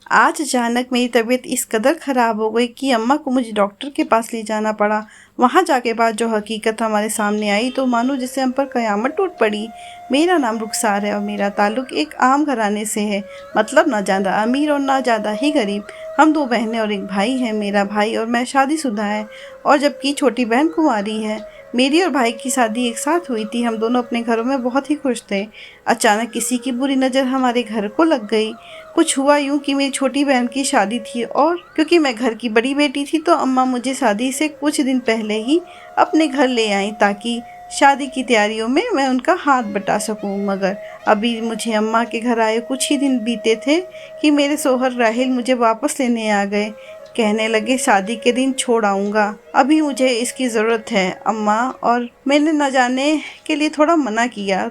आज अचानक मेरी तबीयत इस कदर ख़राब हो गई कि अम्मा को मुझे डॉक्टर के पास ले जाना पड़ा। वहाँ जाके बाद जो हकीकत हमारे सामने आई तो मानो जैसे हम पर कयामत टूट पड़ी। मेरा नाम रुखसार है और मेरा ताल्लुक़ एक आम घराने से है, मतलब ना ज़्यादा अमीर और ना ज़्यादा ही गरीब। हम 2 बहनें और एक भाई हैं। मेरा भाई और मैं शादीशुदा है और जबकि छोटी बहन कुंवारी है। मेरी और भाई की शादी एक साथ हुई थी। हम दोनों अपने घरों में बहुत ही खुश थे। अचानक किसी की बुरी नज़र हमारे घर को लग गई। कुछ हुआ यूँ कि मेरी छोटी बहन की शादी थी और क्योंकि मैं घर की बड़ी बेटी थी तो अम्मा मुझे शादी से कुछ दिन पहले ही अपने घर ले आईं ताकि शादी की तैयारियों में मैं उनका हाथ बटा सकूं। मगर अभी मुझे अम्मा के घर आए कुछ ही दिन बीते थे कि मेरे शौहर राहिल मुझे वापस लेने आ गए। कहने लगे शादी के दिन छोड़ आऊँगा, अभी मुझे इसकी ज़रूरत है अम्मा। और मैंने न जाने के लिए थोड़ा मना किया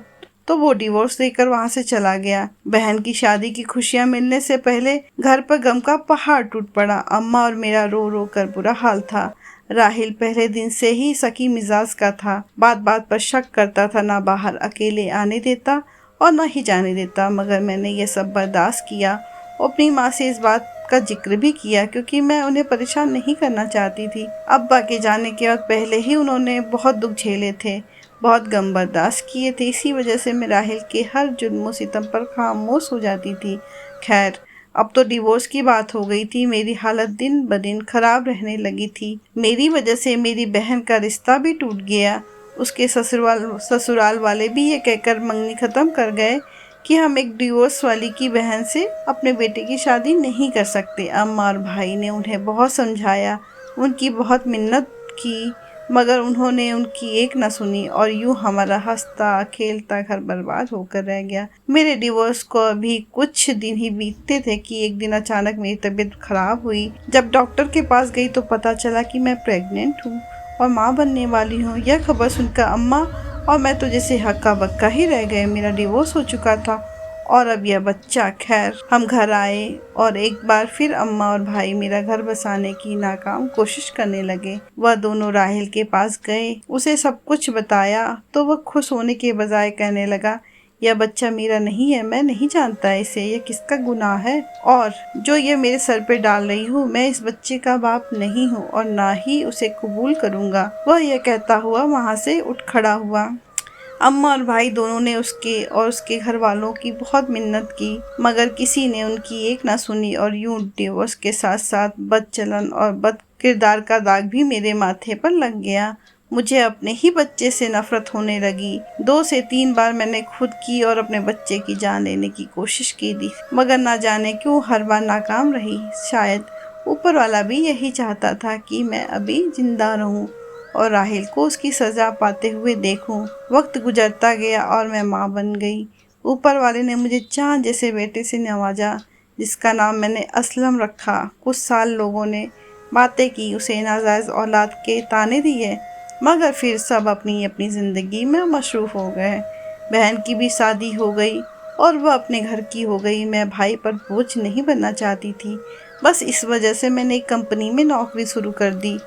तो वो डिवोर्स देकर वहाँ से चला गया। बहन की शादी की खुशियाँ मिलने से पहले घर पर गम का पहाड़ टूट पड़ा। अम्मा और मेरा रो रो कर बुरा हाल था। राहिल पहले दिन से ही सकी मिजाज का था, बात बात पर शक करता था, ना बाहर अकेले आने देता और न ही जाने देता। मगर मैंने ये सब बर्दाश्त किया और अपनी माँ से इस बात का जिक्र भी किया क्योंकि मैं उन्हें परेशान नहीं करना चाहती थी। अब्बा के जाने के वक्त पहले ही उन्होंने बहुत दुख झेले थे, बहुत गम बर्दाश्त किए थे। इसी वजह से मैं राहिल के हर जुल्म सितम पर खामोश हो जाती थी। खैर, अब तो डिवोर्स की बात हो गई थी। मेरी हालत दिन ब दिन खराब रहने लगी थी। मेरी वजह से मेरी बहन का रिश्ता भी टूट गया। उसके ससुराल वाले भी ये कहकर मंगनी ख़त्म कर गए कि हम एक डिवोर्स वाली की बहन से अपने बेटे की शादी नहीं कर सकते। अम्मा और भाई ने उन्हें बहुत समझाया, उनकी बहुत मिन्नत की, मगर उन्होंने उनकी एक न सुनी और यूं हमारा हंसता खेलता घर बर्बाद होकर रह गया। मेरे डिवोर्स को अभी कुछ दिन ही बीतते थे कि एक दिन अचानक मेरी तबीयत खराब हुई। जब डॉक्टर के पास गई तो पता चला कि मैं प्रेग्नेंट हूँ और माँ बनने वाली हूँ। यह खबर सुनकर अम्मा और मैं तो जैसे हक्का बक्का ही रह गए। मेरा डिवोर्स हो चुका था और अब यह बच्चा। खैर, हम घर आए और एक बार फिर अम्मा और भाई मेरा घर बसाने की नाकाम कोशिश करने लगे। वह दोनों राहिल के पास गए, उसे सब कुछ बताया तो वह खुश होने के बजाय कहने लगा, यह बच्चा मेरा नहीं है, मैं नहीं जानता इसे, यह किसका गुनाह है और जो ये मेरे सर पे डाल रही हूँ। मैं इस बच्चे का बाप नहीं हूँ और ना ही उसे कबूल करूँगा। वह यह कहता हुआ वहाँ से उठ खड़ा हुआ। अम्मा और भाई दोनों ने उसके और उसके घर वालों की बहुत मिन्नत की, मगर किसी ने उनकी एक ना सुनी और यूं डिवोर्स के साथ साथ बदचलन और बद किरदार का दाग भी मेरे माथे पर लग गया। मुझे अपने ही बच्चे से नफरत होने लगी। 2 से 3 बार मैंने खुद की और अपने बच्चे की जान लेने की कोशिश की थी, मगर ना जाने क्यों हर बार नाकाम रही। शायद ऊपर वाला भी यही चाहता था कि मैं अभी जिंदा रहूं और राहिल को उसकी सज़ा पाते हुए देखूं। वक्त गुजरता गया और मैं माँ बन गई। ऊपर वाले ने मुझे चाँद जैसे बेटे से नवाजा, जिसका नाम मैंने असलम रखा। कुछ साल लोगों ने बातें की, उसे नाजायज़ औलाद के ताने दिए, मगर फिर सब अपनी अपनी ज़िंदगी में मशरूफ़ हो गए। बहन की भी शादी हो गई और वह अपने घर की हो गई। मैं भाई पर बोझ नहीं बनना चाहती थी। बस इस वजह से मैंने एक कंपनी में नौकरी शुरू कर दी।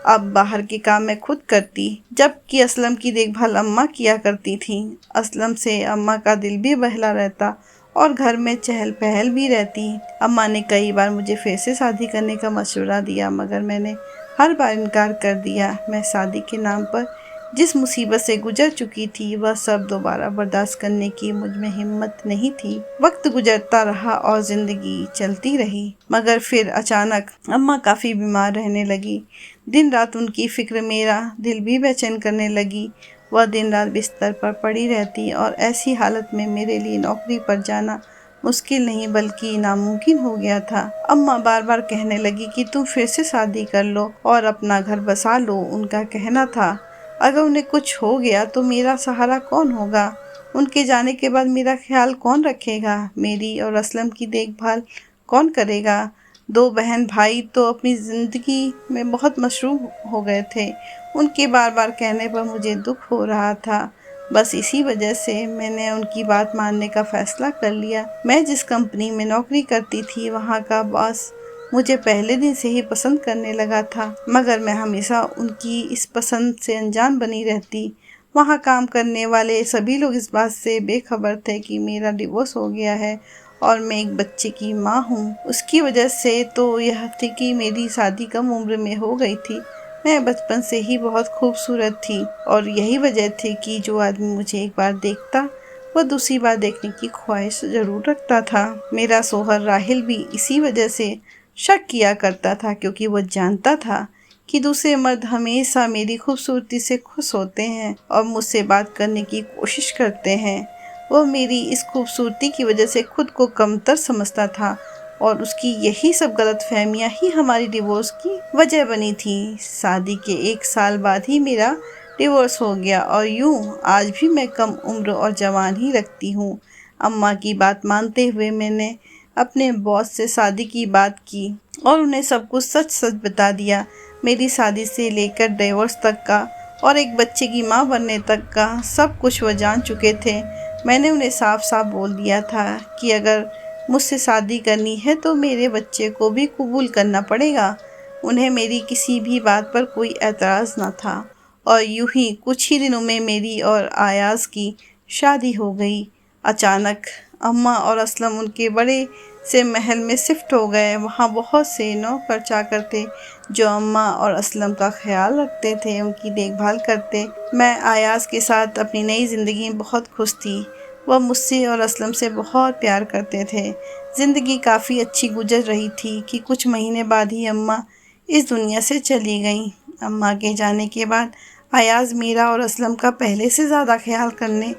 अब बाहर के काम मैं खुद करती, जबकि असलम की देखभाल अम्मा किया करती थी। असलम से अम्मा का दिल भी बहला रहता और घर में चहल पहल भी रहती। अम्मा ने कई बार मुझे फिर से शादी करने का मशवरा दिया, मगर मैंने हर बार इनकार कर दिया। मैं शादी के नाम पर जिस मुसीबत से गुजर चुकी थी वह सब दोबारा बर्दाश्त करने की मुझ में हिम्मत नहीं थी। वक्त गुजरता रहा और जिंदगी चलती रही, मगर फिर अचानक अम्मा काफ़ी बीमार रहने लगी। दिन रात उनकी फिक्र मेरा दिल भी बेचैन करने लगी। वह दिन रात बिस्तर पर पड़ी रहती और ऐसी हालत में मेरे लिए नौकरी पर जाना मुश्किल नहीं बल्कि नामुमकिन हो गया था। अम्मा बार बार कहने लगी कि तुम फिर से शादी कर लो और अपना घर बसा लो। उनका कहना था, अगर उन्हें कुछ हो गया तो मेरा सहारा कौन होगा? उनके जाने के बाद मेरा ख्याल कौन रखेगा? मेरी और असलम की देखभाल कौन करेगा? 2 बहन भाई तो अपनी ज़िंदगी में बहुत मशरूफ़ हो गए थे। उनके बार बार कहने पर मुझे दुख हो रहा था। बस इसी वजह से मैंने उनकी बात मानने का फ़ैसला कर लिया। मैं जिस कंपनी में नौकरी करती थी वहाँ का बॉस मुझे पहले दिन से ही पसंद करने लगा था, मगर मैं हमेशा उनकी इस पसंद से अनजान बनी रहती। वहाँ काम करने वाले सभी लोग इस बात से बेखबर थे कि मेरा डिवोर्स हो गया है और मैं एक बच्चे की माँ हूँ। उसकी वजह से तो यह थी कि मेरी शादी कम उम्र में हो गई थी। मैं बचपन से ही बहुत खूबसूरत थी और यही वजह थी कि जो आदमी मुझे एक बार देखता वह दूसरी बार देखने की ख्वाहिश ज़रूर रखता था। मेरा शौहर राहिल भी इसी वजह से शक किया करता था, क्योंकि वह जानता था कि दूसरे मर्द हमेशा मेरी खूबसूरती से खुश होते हैं और मुझसे बात करने की कोशिश करते हैं। वह मेरी इस खूबसूरती की वजह से खुद को कमतर समझता था और उसकी यही सब गलतफहमियां ही हमारी डिवोर्स की वजह बनी थी। शादी के 1 साल बाद ही मेरा डिवोर्स हो गया और यूं आज भी मैं कम उम्र और जवान ही लगती हूँ। अम्मा की बात मानते हुए मैंने अपने बॉस से शादी की बात की और उन्हें सब कुछ सच सच बता दिया। मेरी शादी से लेकर डिवोर्स तक का और एक बच्चे की माँ बनने तक का सब कुछ वह जान चुके थे। मैंने उन्हें साफ साफ बोल दिया था कि अगर मुझसे शादी करनी है तो मेरे बच्चे को भी कबूल करना पड़ेगा। उन्हें मेरी किसी भी बात पर कोई एतराज़ न था और यूं ही कुछ ही दिनों में मेरी और आयाज़ की शादी हो गई। अचानक अम्मा और असलम उनके बड़े से महल में शिफ्ट हो गए। वहाँ बहुत से नौकर चाकर थे जो अम्मा और असलम का ख्याल रखते थे, उनकी देखभाल करते। मैं आयाज़ के साथ अपनी नई ज़िंदगी में बहुत खुश थी। वह मुझसे और असलम से बहुत प्यार करते थे। ज़िंदगी काफ़ी अच्छी गुजर रही थी कि कुछ महीने बाद ही अम्मा इस दुनिया से चली गईं। अम्मा के जाने के बाद अयाज़ मेरा और असलम का पहले से ज़्यादा ख्याल करने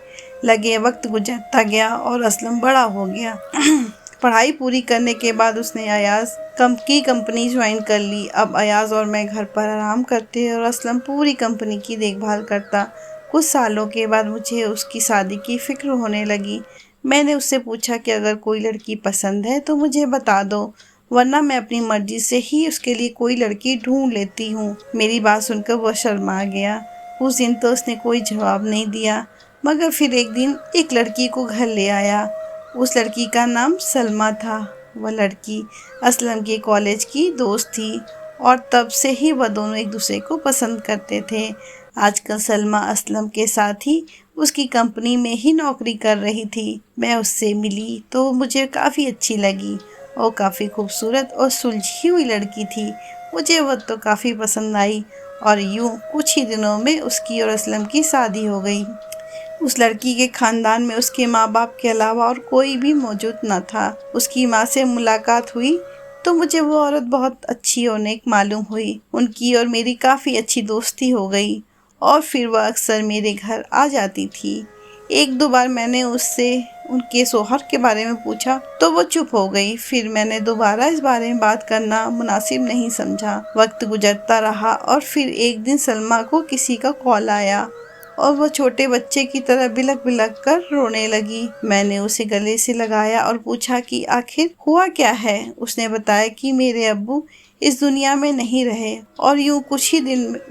लगे। वक्त गुजरता गया और असलम बड़ा हो गया। पढ़ाई पूरी करने के बाद उसने अयाज़ की कंपनी ज्वाइन कर ली। अब अयाज़ और मैं घर पर आराम करते और असलम पूरी कंपनी की देखभाल करता। कुछ सालों के बाद मुझे उसकी शादी की फ़िक्र होने लगी। मैंने उससे पूछा कि अगर कोई लड़की पसंद है तो मुझे बता दो, वरना मैं अपनी मर्ज़ी से ही उसके लिए कोई लड़की ढूंढ लेती हूँ। मेरी बात सुनकर वह शर्मा गया। उस दिन तो उसने कोई जवाब नहीं दिया, मगर फिर एक दिन एक लड़की को घर ले आया। उस लड़की का नाम सलमा था। वह लड़की असलम के कॉलेज की दोस्त थी और तब से ही वह दोनों एक दूसरे को पसंद करते थे। आजकल सलमा असलम के साथ ही उसकी कंपनी में ही नौकरी कर रही थी। मैं उससे मिली तो मुझे काफ़ी अच्छी लगी और काफ़ी खूबसूरत और सुलझी हुई लड़की थी। मुझे वह तो काफ़ी पसंद आई और यूं कुछ ही दिनों में उसकी और असलम की शादी हो गई। उस लड़की के खानदान में उसके माँ बाप के अलावा और कोई भी मौजूद न था। उसकी माँ से मुलाकात हुई तो मुझे वो औरत बहुत अच्छी और नेक मालूम हुई। उनकी और मेरी काफ़ी अच्छी दोस्ती हो गई और फिर वह अक्सर मेरे घर आ जाती थी। एक दो बार मैंने उससे उनके शौहर के बारे में पूछा तो वो चुप हो गई। फिर मैंने दोबारा इस बारे में बात करना मुनासिब नहीं समझा। वक्त गुजरता रहा और फिर एक दिन सलमा को किसी का कॉल आया और वह छोटे बच्चे की तरह बिलक बिलक कर रोने लगी। मैंने उसे गले से लगाया और पूछा कि आखिर हुआ क्या है। उसने बताया कि मेरे अब्बू इस दुनिया में नहीं रहे और यूं कुछ ही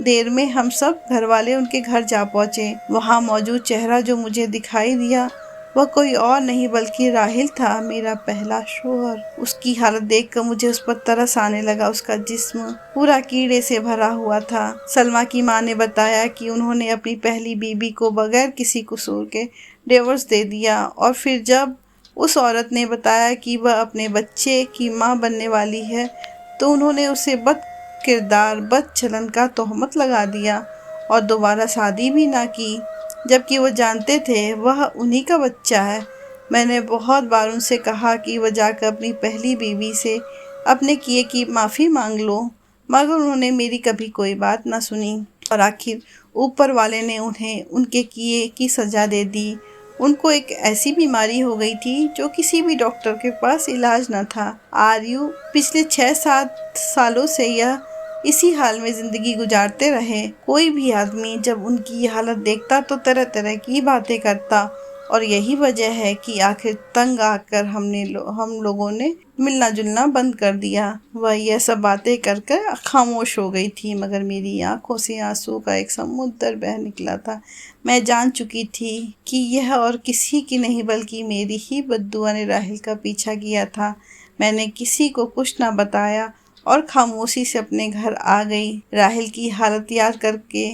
देर में हम सब घर वाले उनके घर जा पहुंचे। वहां मौजूद चेहरा जो मुझे दिखाई दिया वह कोई और नहीं बल्कि राहिल था, मेरा पहला शौहर। उसकी हालत देखकर मुझे उस पर तरस आने लगा। उसका जिस्म पूरा कीड़े से भरा हुआ था। सलमा की माँ ने बताया कि उन्होंने अपनी पहली बीबी को बगैर किसी कसूर के डिवोर्स दे दिया और फिर जब उस औरत ने बताया कि वह अपने बच्चे की माँ बनने वाली है तो उन्होंने उसे बद किरदार बदचलन का तोहमत लगा दिया और दोबारा शादी भी ना की, जबकि वो जानते थे वह उन्हीं का बच्चा है। मैंने बहुत बार उनसे कहा कि वह जाकर अपनी पहली बीवी से अपने किए की माफ़ी मांग लो, मगर उन्होंने मेरी कभी कोई बात ना सुनी और आखिर ऊपर वाले ने उन्हें उनके किए की सज़ा दे दी। उनको एक ऐसी बीमारी हो गई थी जो किसी भी डॉक्टर के पास इलाज न था। आर्यू पिछले 6-7 सालों से यह इसी हाल में ज़िंदगी गुजारते रहे। कोई भी आदमी जब उनकी ये हालत देखता तो तरह तरह की बातें करता और यही वजह है कि आखिर तंग आकर हम लोगों ने मिलना जुलना बंद कर दिया। वह यह सब बातें कर कर खामोश हो गई थी, मगर मेरी आंखों से आंसू का एक समुद्र बह निकला था। मैं जान चुकी थी कि यह और किसी की नहीं बल्कि मेरी ही बद्दुआ ने राहिल का पीछा किया था। मैंने किसी को कुछ ना बताया और खामोशी से अपने घर आ गई। राहिल की हालत याद करके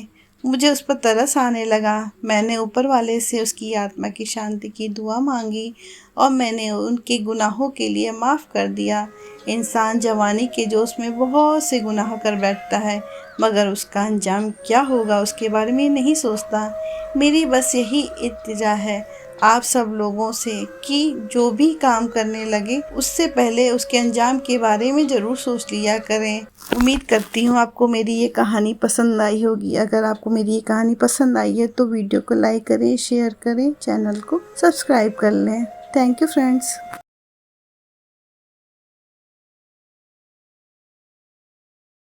मुझे उस पर तरस आने लगा। मैंने ऊपर वाले से उसकी आत्मा की शांति की दुआ मांगी और मैंने उनके गुनाहों के लिए माफ़ कर दिया। इंसान जवानी के जोश में बहुत से गुनाह कर बैठता है, मगर उसका अंजाम क्या होगा उसके बारे में नहीं सोचता। मेरी बस यही इल्तिजा है आप सब लोगों से कि जो भी काम करने लगे उससे पहले उसके अंजाम के बारे में ज़रूर सोच लिया करें। उम्मीद करती हूँ आपको मेरी ये कहानी पसंद आई होगी। अगर आपको मेरी ये कहानी पसंद आई है तो वीडियो को लाइक करें, शेयर करें, चैनल को सब्सक्राइब कर लें। Thank you friends.